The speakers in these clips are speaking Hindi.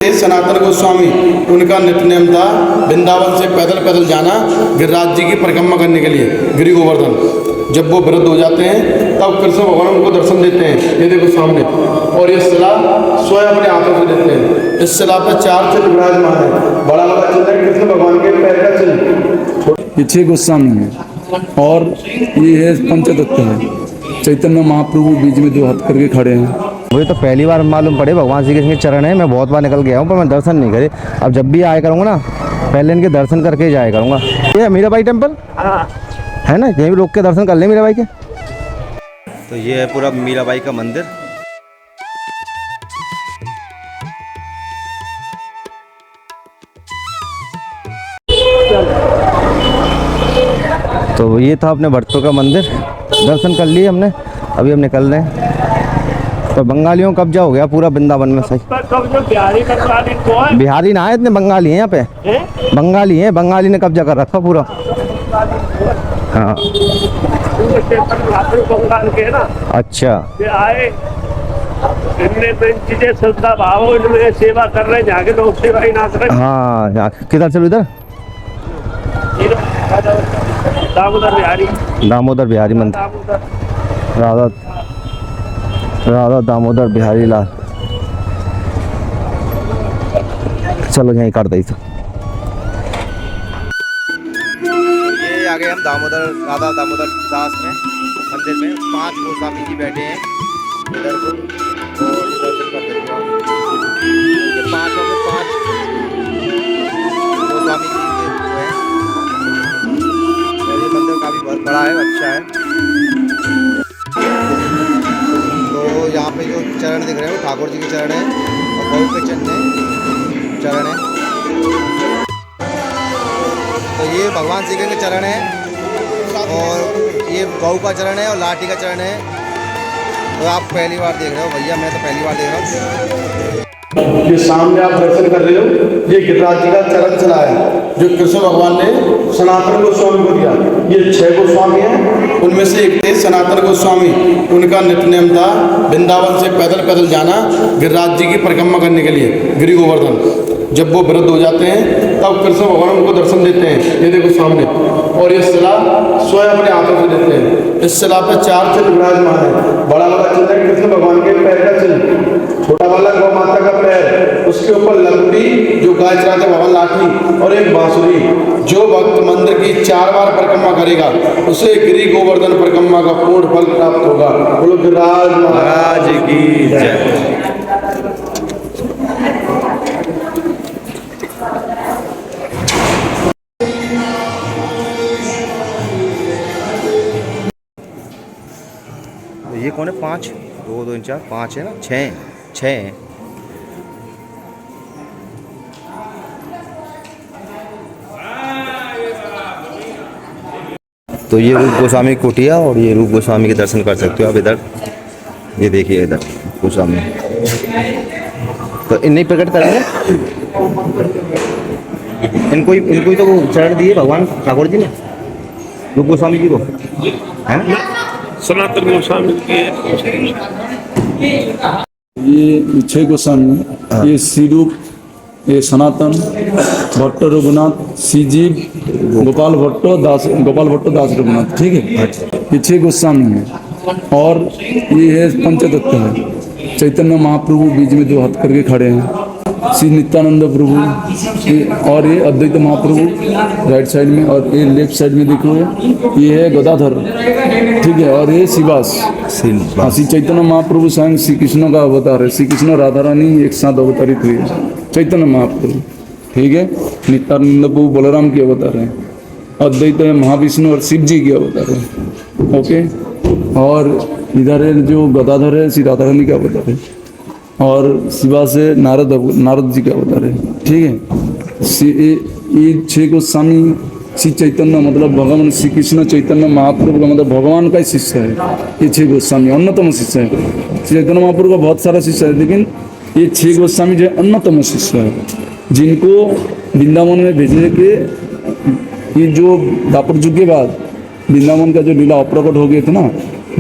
सनातन गोस्वामी, उनका नित्य नेम था वृंदावन से पैदल पैदल जाना गिरिराज जी की परिक्रमा करने के लिए, गिरि गोवर्धन। जब वो वृद्ध हो जाते हैं तब कृष्ण भगवान उनको दर्शन देते हैं, ये देखो सामने, और ये शिला स्वयं अपने हाथों से देते हैं। इस शिला पर 4 चिन्ह विराजमान है। बड़ा वाला चिन्ह है कृष्ण भगवान के पैर का चिन्ह। ये 6 गोस्वामी है और ये है पंचतत्व है। चैतन्य महाप्रभु बीच में 2 हाथ करके खड़े हैं। मुझे तो पहली बार मालूम पड़े भगवान श्री कृष्ण के चरण है। मैं बहुत बार निकल गया हूँ पर मैं दर्शन नहीं करे। अब जब भी आया करूँगा ना, पहले इनके दर्शन करके ही जाया करूँगा। ये मीराबाई टेम्पल है ना, यहीं भी रोक के दर्शन कर ले मीराबाई के। तो ये है पूरा मीराबाई का मंदिर। तो ये था अपने भक्तों का मंदिर, दर्शन कर लिए हमने। अभी हम निकल रहे हैं। तो बंगालियों का कब्जा हो गया पूरा वृंदावन में। सही बिहारी ना है, इतने बंगाली हैं यहाँ पे। बंगाली हैं, बंगाली ने कब्जा कर रखा पूरा। हाँ अच्छा, चीजें श्रद्धा भाव इनमें सेवा कर रहे हैं, जहाँ के लोग सेवा ही ना करें। हाँ किधर चलो, इधर दामोदर बिहारी, दामोदर बिहारी मंदिर, राधा दामोदर बिहारी लाल। चलो यहीं कर दी। तो ये आ गए हम राधा दामोदर दास में मंदिर में। 5 गोस्वामी जी बैठे हैं इधर को, और दर्शन कर देते हैं। ये 5 गोस्वामी जी के हैं। ये मंदिर काफी बहुत बड़ा है, अच्छा है। तो यहाँ पे जो चरण दिख रहे हैं वो ठाकुर जी के चरण हैं और गौ के चरण हैं। तो ये भगवान श्री कृष्ण के चरण हैं और ये गौ का चरण है और लाठी का चरण है। तो आप पहली बार देख रहे हो भैया, मैं तो पहली बार देख रहा हूँ। ये सामने आप दर्शन कर रहे हो, ये गिरिराज जी का चरण चला है जो कृष्ण भगवान ने सनातन गोस्वामी को दिया। ये 6 गोस्वामी हैं, उनमें से एक थे सनातन गोस्वामी। उनका नित्य नेम था वृंदावन से पैदल पैदल जाना गिरिराज जी की परिक्रमा करने के लिए, गिरि गोवर्धन। जब वो वृद्ध हो जाते हैं तब कृष्ण भगवान उनको दर्शन देते हैं, ये देखो सामने, और ये शिला स्वयं अपने हाथों से देते हैं। इस शिला पर 4 चिन्ह विराजमान है। बड़ा वाला चिन्ह है कृष्ण भगवान के पैर का चिन्ह, छोटा वाला गौ माता का पैर, उसके ऊपर लंगड़ी जो गाय चराते भगवान लाठी, और एक बांसुरी। जो भक्त मंदिर की 4 बार परिक्रमा करेगा उसे गिरि गोवर्धन परिक्रमा का पूर्ण फल प्राप्त होगा। बोलो गिरिराज महाराज की जय। ये कौन है? 5 2 2 4 5 है ना, 6 हैं। तो ये रूप गोस्वामी कुटिया और ये रूप गोस्वामी के दर्शन कर सकते हो आप इधर। ये देखिए इधर गोस्वामी, तो इन्हें प्रकट करेंगे। इनको ही तो चरण दिए भगवान ठाकुर जी ने रूप गोस्वामी जी को, है सनातन गोस्वामी ये 6 गोस्वामी, ये श्रीरूप, ये सनातन, भट्ट रघुनाथ, श्रीजीव, गोपाल भट्टो दास रघुनाथ, ठीक है। ये 6 गोस्वामी हैं और ये है पंचतत्व है। चैतन्य महाप्रभु बीच में 2 हाथ करके खड़े हैं। श्री नित्यानंद प्रभु और ये अद्वैत महाप्रभु राइट साइड में, और ये लेफ्ट साइड में देखो ये है गदाधर, ठीक है। और ये शिवास, श्री चैतन्य महाप्रभु स्वयं श्री कृष्ण का अवतार है। श्री कृष्ण राधा रानी एक साथ अवतरित हुई है, चैतन्य महाप्रभु, ठीक है। नित्यानंद प्रभु बलराम के अवतार है। अद्वैत महाविष्णु और शिव जी के अवतार है, ओके। और इधर है जो गदाधर है, श्री राधा रानी का अवतार है। और शिवा से नारद जी का अवतार है, ठीक है। ये 6 गोस्वामी श्री चैतन्य मतलब भगवान श्री कृष्ण चैतन्य महाप्रभु का मतलब भगवान का ही शिष्य है। ये 6 गोस्वामी अन्यतम शिष्य है। श्री चैतन्य महाप्रभु का बहुत सारा शिष्य है, लेकिन ये 6 गोस्वामी जो है अन्यतम शिष्य है, जिनको वृंदावन में भेजने के ये जो द्वापर युग के बाद वृंदावन का जो लीला अप्रकट हो गए थे ना,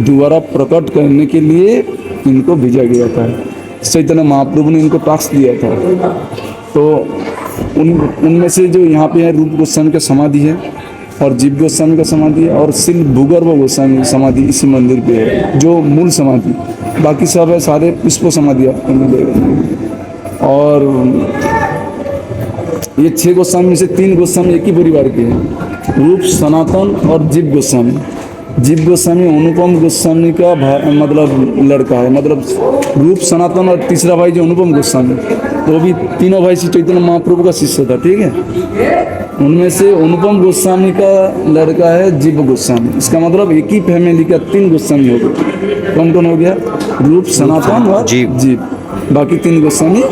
दोबारा प्रकट करने के लिए इनको भेजा गया था। चैतन्य महाप्रभु ने इनको टास्क दिया था। तो उनमें से जो यहाँ पे है, रूप गोस्वामी का समाधि है और जीव गोस्वामी का समाधि है और सिर्फ भूगर्भ गोस्वामी की समाधि इसी मंदिर पे है, जो मूल समाधि। बाकी सब है सारे पुष्प समाधि आपको मिलेगा। और ये 6 गोस्वामी में से 3 गोस्वामी एक ही परिवार के हैं, रूप, सनातन और जीव गोस्वामी। जीव गोस्वामी अनुपम गोस्वामी का मतलब लड़का है, मतलब रूप, सनातन और तीसरा भाई जो अनुपम गोस्वामी, तो भी तीनों भाई श्री चैतन्य महाप्रभु का शिष्य था, ठीक है। उनमें से अनुपम गोस्वामी का लड़का है जीव गोस्वामी। इसका मतलब एक ही फैमिली का 3 गोस्वामी हो गए। कौन कौन हो गया? रूप, सनातन और जीव। बाकी 3 गोस्वामी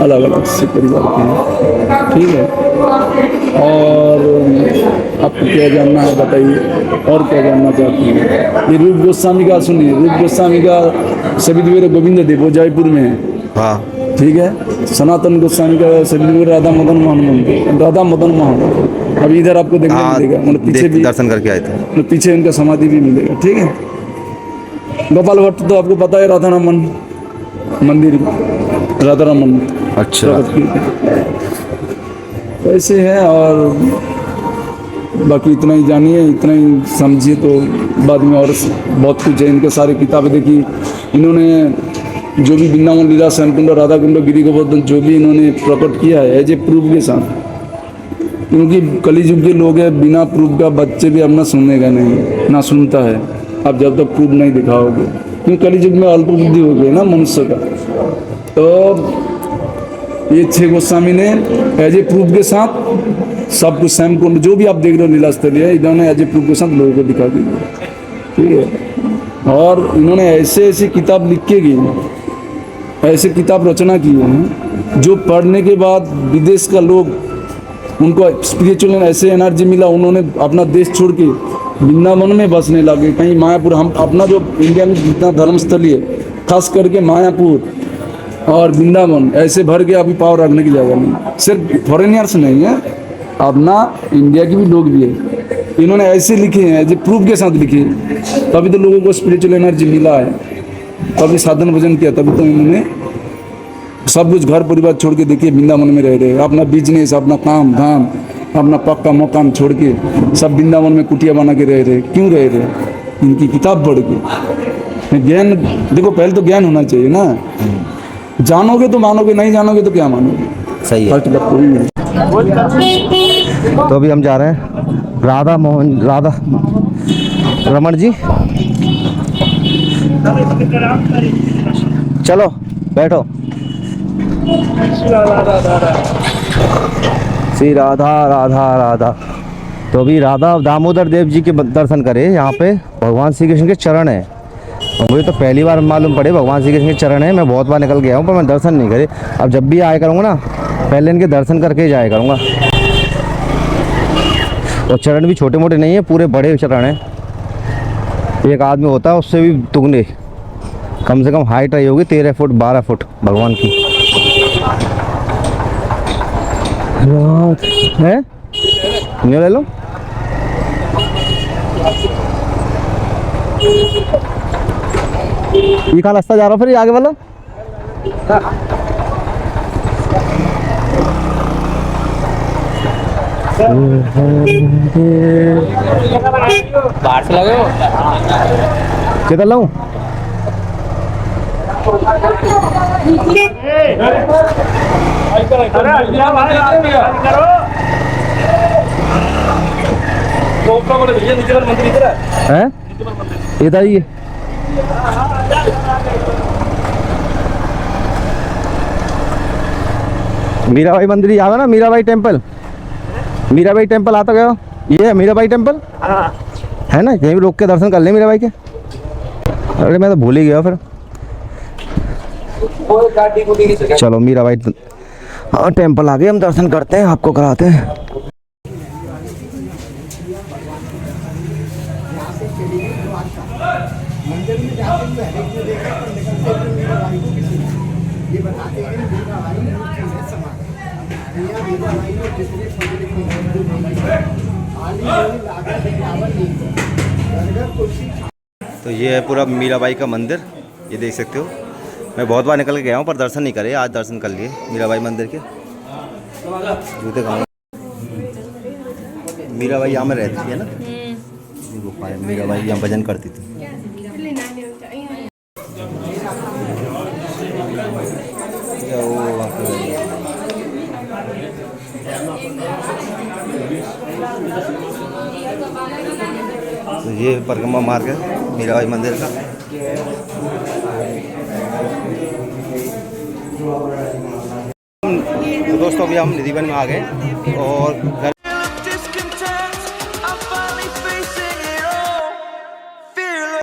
अलग अलग से परिवार के हैं, ठीक है। और आपको क्या जानना है बताइए, और क्या जानना चाहती हैं? ये रूप गोस्वामी का सुनिए, रूप गोस्वामी का सभी द्वेर गोविंद देव, वो जयपुर में है, हाँ ठीक है। सनातन गोस्वामी का सभी द्वेर राधा मदन मोहन, राधा मदन मोहन। अभी इधर आपको देखने मिलेगा, मतलब पीछे भी दर्शन करके आए थे, मतलब पीछे उनका समाधि भी मिलेगा, ठीक है। गोपाल भट्ट तो आपको पता है, राधा रमन मंदिर, राधा रमन। अच्छा, ऐसे है। और बाकी इतना ही जानिए, इतना ही समझिए, तो बाद में और बहुत कुछ है। इनके सारे किताबें देखी, इन्होंने जो भी वृंदावन लीला, श्यामकुंड, राधा कुंड, गिरी गोवर्धन जो भी इन्होंने प्रकट किया है एज ए प्रूफ के साथ। क्योंकि कलियुग के लोग हैं, बिना प्रूफ का बच्चे भी अपना सुनेगा नहीं, ना सुनता है आप जब तक प्रूफ नहीं दिखाओगे। क्योंकि कलियुग में अल्प बुद्धि हो गई ना मनुष्य का। तो ये 6 गोस्वामी ने एज ए प्रूफ के साथ सब कुछ, श्यामकुंड जो भी आप देख रहे हो लीलास्थली है, इन्होंने एज ए प्रूफ के साथ लोगों को दिखा दिया, ठीक है। और इन्होंने ऐसे ऐसी किताब लिख के की, ऐसे किताब रचना की है जो पढ़ने के बाद विदेश का लोग, उनको स्पिरिचुअल ऐसे एनर्जी मिला, उन्होंने अपना देश छोड़ के वृंदावन में बसने लगे। कहीं मायापुर, हम अपना जो इंडिया में जितना धर्मस्थली है, खास करके मायापुर और वृंदावन, ऐसे भर के अभी पावर रखने की जगह नहीं। सिर्फ फॉरेनियर्स नहीं है, अपना इंडिया के भी लोग भी है। इन्होंने ऐसे लिखे हैं जो प्रूफ के साथ लिखे, तभी तो लोगों को स्पिरिचुअल एनर्जी मिला है, तभी साधन भजन किया, तभी तो इन्होंने सब कुछ घर परिवार छोड़ के, देखिए वृंदावन में रह रहे, अपना बिजनेस, अपना काम धाम, अपना पक्का मकान छोड़ के सब वृंदावन में कुटिया बना के रह रहे। क्यों रह रहे? इनकी किताब पढ़ के। ज्ञान देखो, पहले तो ज्ञान होना चाहिए ना, जानोगे तो मानोगे, नहीं जानोगे तो क्या मानोगे। सही है। तो अभी हम जा रहे हैं राधा रमन जी, चलो बैठो। श्री राधा राधा राधा। तो अभी राधा दामोदर देव जी के दर्शन करे। यहाँ पे भगवान श्री कृष्ण के चरण है, और मुझे तो पहली बार मालूम पड़े भगवान श्री कृष्ण के चरण है। मैं बहुत बार निकल गया हूँ, पर मैं दर्शन नहीं करे। अब जब भी आया करूँगा ना, पहले इनके दर्शन करके ही जाया करूँगा। और चरण भी छोटे मोटे नहीं है, पूरे बड़े चरण हैं। एक आदमी होता है उससे भी दुगने, कम से कम हाइट रही होगी 13 फुट 12 फुट भगवान की है। ये ले लो। ये कहाँ रास्ता जा रहा फिर, ये आगे वाला? बाहर से लगे हो किधर लाऊं? है इधर ही। मीराबाई मंदिर याद है ना, मीराबाई टेम्पल। मीराबाई टेम्पल आता गया, ये है मीराबाई टेम्पल है ना। यहीं रोक के दर्शन कर ले मीराबाई के। अरे मैं तो भूल ही गया फिर। चलो मीराबाई टेम्पल आ गए, हम दर्शन करते हैं, आपको कराते हैं। तो ये है पूरा मीराबाई का मंदिर, ये देख सकते हो। मैं बहुत बार निकल के गया हूँ पर दर्शन नहीं करे, आज दर्शन कर लिए मीराबाई मंदिर के। जूते खाऊंगा। मीराबाई यहाँ में रहती है ना, गुफा है। मीराबाई यहाँ भजन करती थी। तो ये परिक्रमा मार्ग है मीराबाई मंदिर का। तो दोस्तों अभी हम निधिवन में आ गए और घर